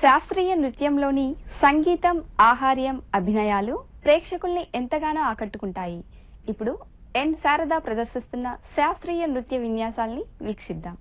శాస్త్రీయ నృత్యంలోని సంగీతం, ఆహార్యం, అభినయాలు ప్రేక్షకుల్ని ఎంతగానో ఆకట్టుకుంటాయి. ఇప్పుడు ఎన్ శారద ప్రదర్శిస్తున్న శాస్త్రీయ నృత్య విన్యాసాల్ని వీక్షిద్దాం.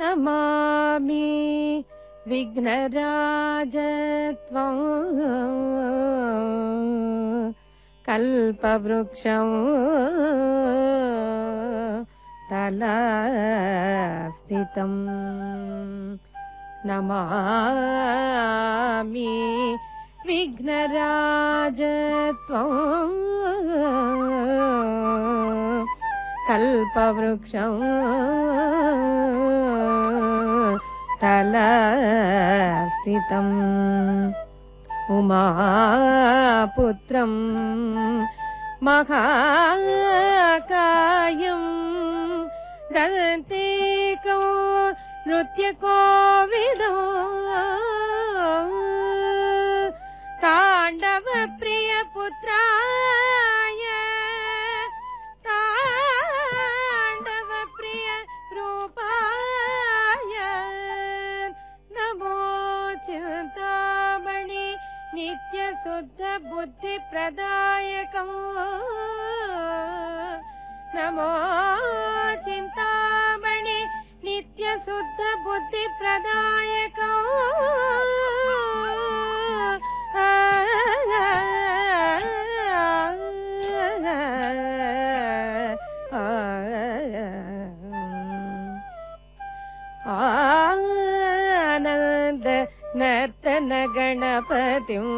నమామి విఘ్నరాజత్వం కల్పవృక్షం తలస్థితం. నమామి విఘ్నరాజత్వం కల్పవృక్షం తలస్థితం. ఉమాపుత్రం మహాకాయం దంతేకం నృత్యకోవిదం తాండవ ప్రియ పుత్రాయ తాండవ ప్రియ రూపాయ నమో చింతామణి నిత్య శుద్ధ బుద్ధి ప్రదాయకం. నమో చింతామణి నిత్య శుద్ధ బుద్ధి ప్రదాయకం. ఆనంద నర్తన గణపతిం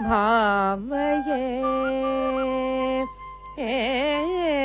భావయే.